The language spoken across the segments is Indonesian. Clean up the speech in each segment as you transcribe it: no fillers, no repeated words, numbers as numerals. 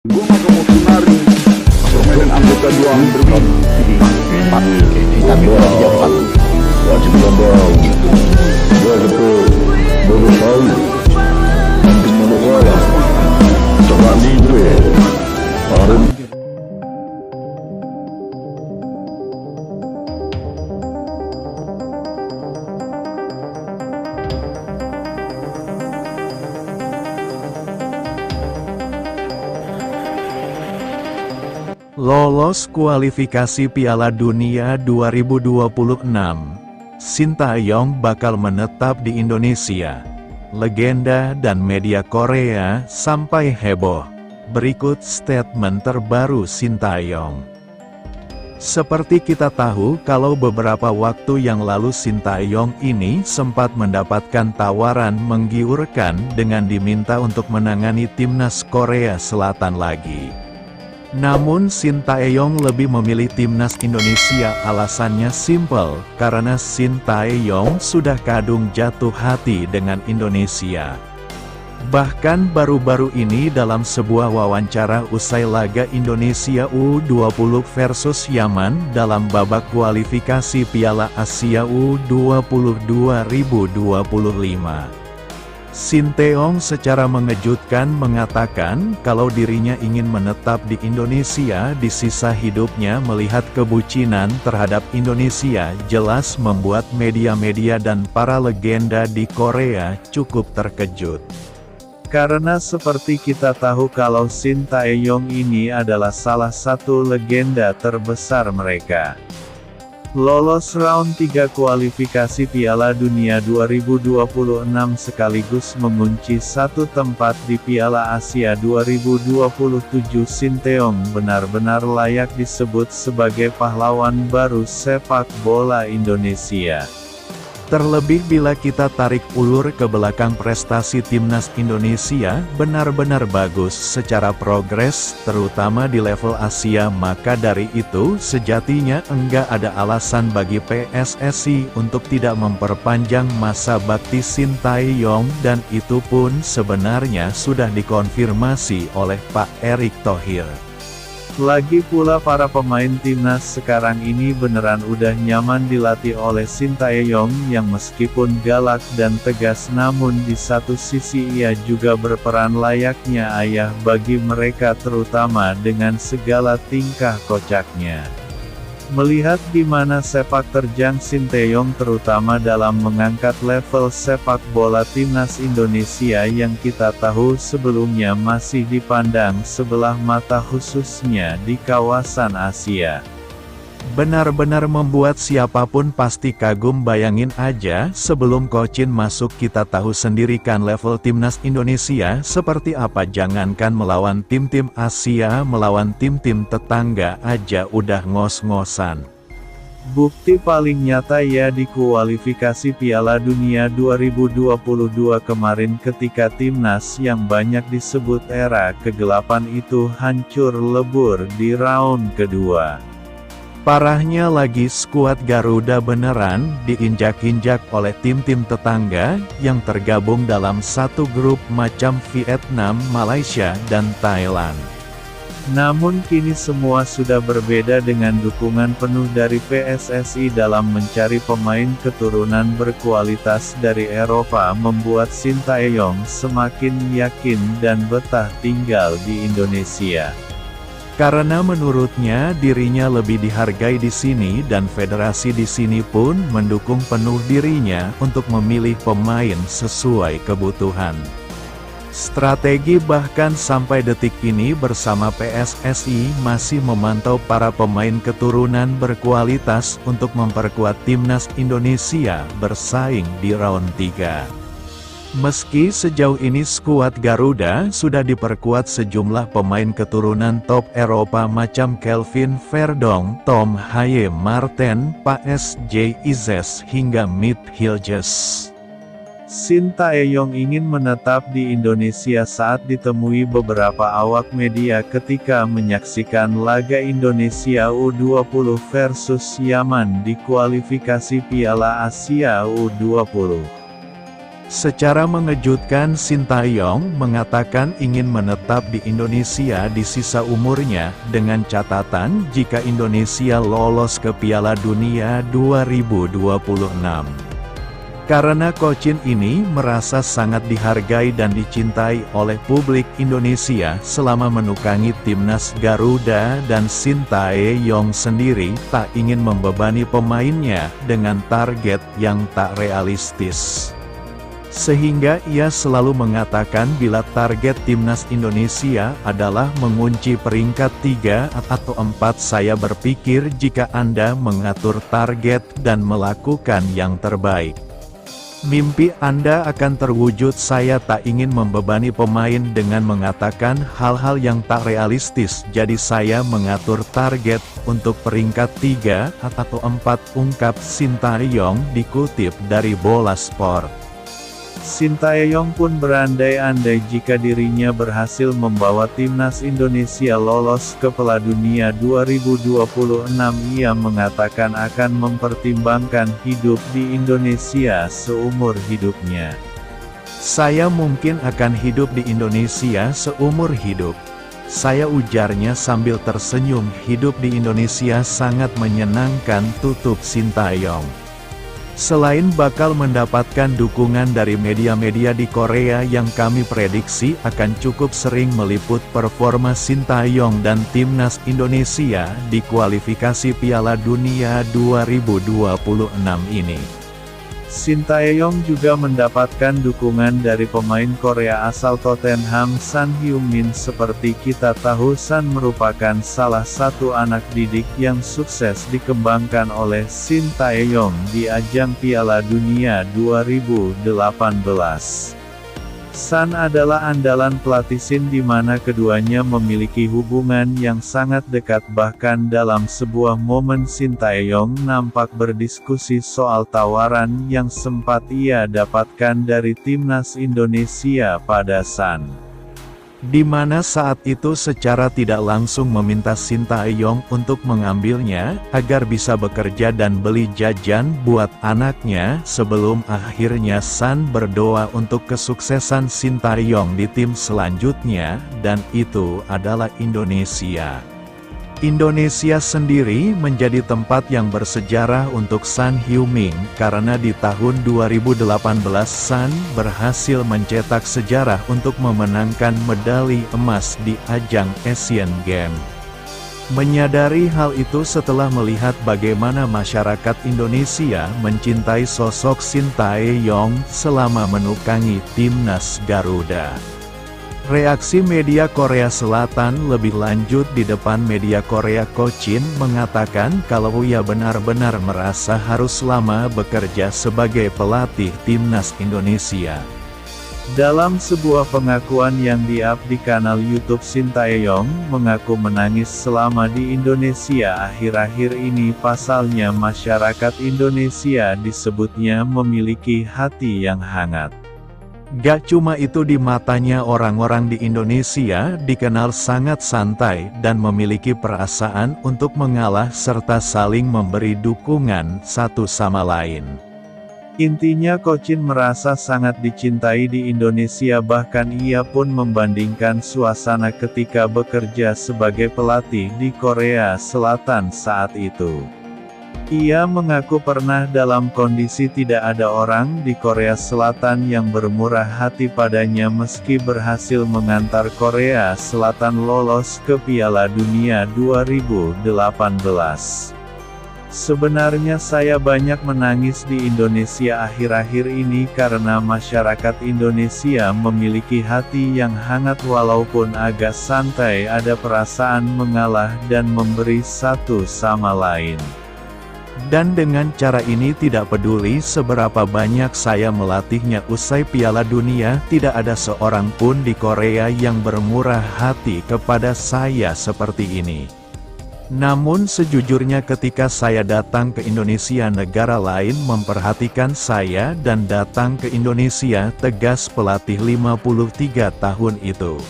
Gua mah kemusunari permainan anggota dua bermain empat tapi bola dia empat wajib ngomong gua gitu baru tahu untuk menolak coba libre harus Lolos kualifikasi Piala Dunia 2026, Sintayong bakal menetap di Indonesia. Legenda dan media Korea sampai heboh. Berikut statement terbaru Sintayong. Seperti kita tahu kalau beberapa waktu yang lalu Sintayong ini sempat mendapatkan tawaran menggiurkan dengan diminta untuk menangani timnas Korea Selatan lagi. Namun Sintayong lebih memilih timnas Indonesia, alasannya simple, karena Sintayong sudah kadung jatuh hati dengan Indonesia. Bahkan baru-baru ini dalam sebuah wawancara usai laga Indonesia U20 versus Yaman dalam babak kualifikasi Piala Asia U20 2025. Sintayong secara mengejutkan mengatakan kalau dirinya ingin menetap di Indonesia di sisa hidupnya. Melihat kebucinan terhadap Indonesia jelas membuat media-media dan para legenda di Korea cukup terkejut. Karena seperti kita tahu kalau Sintayong ini adalah salah satu legenda terbesar mereka. Lolos round 3 kualifikasi Piala Dunia 2026 sekaligus mengunci satu tempat di Piala Asia 2027. Sintayong benar-benar layak disebut sebagai pahlawan baru sepak bola Indonesia. Terlebih bila kita tarik ulur ke belakang, prestasi timnas Indonesia benar-benar bagus secara progres, terutama di level Asia. Maka dari itu sejatinya enggak ada alasan bagi PSSI untuk tidak memperpanjang masa bakti Sintayong, dan itu pun sebenarnya sudah dikonfirmasi oleh Pak Erick Thohir. Lagi pula para pemain timnas sekarang ini beneran udah nyaman dilatih oleh Sintayong yang meskipun galak dan tegas namun di satu sisi ia juga berperan layaknya ayah bagi mereka, terutama dengan segala tingkah kocaknya. Melihat gimana sepak terjang Sintayong terutama dalam mengangkat level sepak bola timnas Indonesia yang kita tahu sebelumnya masih dipandang sebelah mata khususnya di kawasan Asia. Benar-benar membuat siapapun pasti kagum. Bayangin aja sebelum Kocin masuk kita tahu sendiri kan level timnas Indonesia seperti apa, jangankan melawan tim-tim Asia, melawan tim-tim tetangga aja udah ngos-ngosan. Bukti paling nyata ya di kualifikasi Piala Dunia 2022 kemarin ketika timnas yang banyak disebut era kegelapan itu hancur lebur di round kedua. Parahnya lagi skuad Garuda beneran diinjak-injak oleh tim-tim tetangga yang tergabung dalam satu grup macam Vietnam, Malaysia, dan Thailand. Namun kini semua sudah berbeda dengan dukungan penuh dari PSSI dalam mencari pemain keturunan berkualitas dari Eropa membuat Sintayong semakin yakin dan betah tinggal di Indonesia. Karena menurutnya dirinya lebih dihargai di sini dan federasi di sini pun mendukung penuh dirinya untuk memilih pemain sesuai kebutuhan. Strategi bahkan sampai detik ini bersama PSSI masih memantau para pemain keturunan berkualitas untuk memperkuat timnas Indonesia bersaing di round 3. Meski sejauh ini skuad Garuda sudah diperkuat sejumlah pemain keturunan top Eropa macam Kelvin Verdong, Tom Haye Marten, Paes J. Izes hingga Mid Hilges. Sintayong ingin menetap di Indonesia saat ditemui beberapa awak media ketika menyaksikan laga Indonesia U20 versus Yaman di kualifikasi Piala Asia U20. Secara mengejutkan Sintayong mengatakan ingin menetap di Indonesia di sisa umurnya, dengan catatan jika Indonesia lolos ke Piala Dunia 2026. Karena Kocin ini merasa sangat dihargai dan dicintai oleh publik Indonesia selama menukangi timnas Garuda, dan Sintayong sendiri tak ingin membebani pemainnya dengan target yang tak realistis. Sehingga ia selalu mengatakan bila target timnas Indonesia adalah mengunci peringkat 3 atau 4, saya berpikir jika Anda mengatur target dan melakukan yang terbaik, mimpi Anda akan terwujud. Saya tak ingin membebani pemain dengan mengatakan hal-hal yang tak realistis, jadi saya mengatur target untuk peringkat 3 atau 4, ungkap Sintayong dikutip dari Bola Sport. Sintayong pun berandai-andai jika dirinya berhasil membawa timnas Indonesia lolos ke Piala Dunia 2026. Ia mengatakan akan mempertimbangkan hidup di Indonesia seumur hidupnya. Saya mungkin akan hidup di Indonesia seumur hidup. Saya, ujarnya sambil tersenyum. Hidup di Indonesia sangat menyenangkan, tutup Sintayong. Selain bakal mendapatkan dukungan dari media-media di Korea yang kami prediksi akan cukup sering meliput performa Sintayong dan timnas Indonesia di kualifikasi Piala Dunia 2026 ini. Sintayong juga mendapatkan dukungan dari pemain Korea asal Tottenham Son Heung-min. Seperti kita tahu, Son merupakan salah satu anak didik yang sukses dikembangkan oleh Sintayong di ajang Piala Dunia 2018. Son adalah andalan pelatih Shin di mana keduanya memiliki hubungan yang sangat dekat. Bahkan dalam sebuah momen Sintayong nampak berdiskusi soal tawaran yang sempat ia dapatkan dari timnas Indonesia pada Son, di mana saat itu secara tidak langsung meminta Sintayong untuk mengambilnya, agar bisa bekerja dan beli jajan buat anaknya. Sebelum akhirnya Son berdoa untuk kesuksesan Sintayong di tim selanjutnya, dan itu adalah Indonesia. Indonesia sendiri menjadi tempat yang bersejarah untuk Son Heung-min, karena di tahun 2018 Son berhasil mencetak sejarah untuk memenangkan medali emas di ajang Asian Games. Menyadari hal itu setelah melihat bagaimana masyarakat Indonesia mencintai sosok Sintayong selama menukangi timnas Garuda. Reaksi media Korea Selatan lebih lanjut di depan media Korea. Kocin mengatakan kalau ia benar-benar merasa harus lama bekerja sebagai pelatih timnas Indonesia. Dalam sebuah pengakuan yang di-up di kanal YouTube, Sintayong mengaku menangis selama di Indonesia akhir-akhir ini. Pasalnya masyarakat Indonesia disebutnya memiliki hati yang hangat. Gak cuma itu, di matanya orang-orang di Indonesia dikenal sangat santai dan memiliki perasaan untuk mengalah serta saling memberi dukungan satu sama lain. Intinya Kocin merasa sangat dicintai di Indonesia, bahkan ia pun membandingkan suasana ketika bekerja sebagai pelatih di Korea Selatan saat itu. Ia mengaku pernah dalam kondisi tidak ada orang di Korea Selatan yang bermurah hati padanya meski berhasil mengantar Korea Selatan lolos ke Piala Dunia 2018. Sebenarnya saya banyak menangis di Indonesia akhir-akhir ini karena masyarakat Indonesia memiliki hati yang hangat, walaupun agak santai, ada perasaan mengalah dan memberi satu sama lain. Dan dengan cara ini tidak peduli seberapa banyak saya melatihnya usai Piala Dunia, tidak ada seorang pun di Korea yang bermurah hati kepada saya seperti ini. Namun sejujurnya ketika saya datang ke Indonesia, negara lain memperhatikan saya dan datang ke Indonesia, tegas pelatih 53 tahun itu.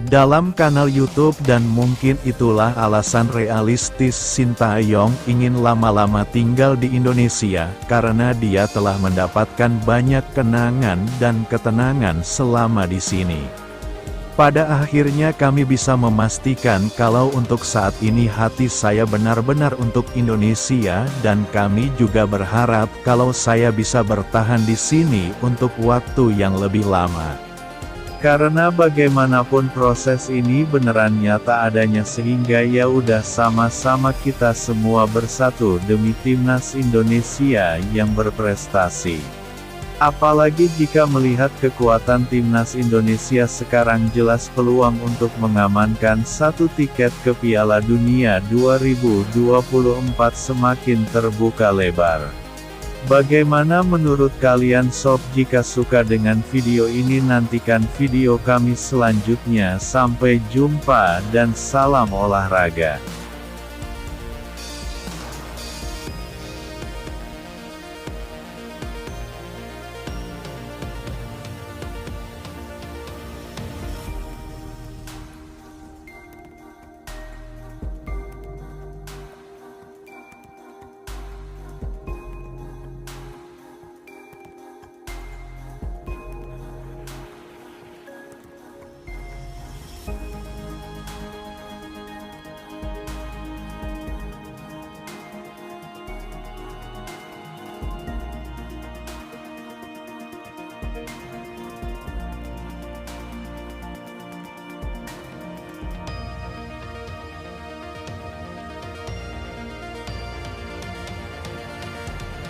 dalam kanal YouTube dan mungkin itulah alasan realistis Sintayong ingin lama-lama tinggal di Indonesia karena dia telah mendapatkan banyak kenangan dan ketenangan selama di sini. Pada akhirnya kami bisa memastikan kalau untuk saat ini hati saya benar-benar untuk Indonesia dan kami juga berharap kalau saya bisa bertahan di sini untuk waktu yang lebih lama. Karena bagaimanapun proses ini beneran nyata adanya sehingga ya udah sama-sama kita semua bersatu demi timnas Indonesia yang berprestasi. Apalagi jika melihat kekuatan timnas Indonesia sekarang jelas peluang untuk mengamankan satu tiket ke Piala Dunia 2024 semakin terbuka lebar. Bagaimana menurut kalian sob? Jika suka dengan video ini nantikan video kami selanjutnya. Sampai jumpa dan salam olahraga.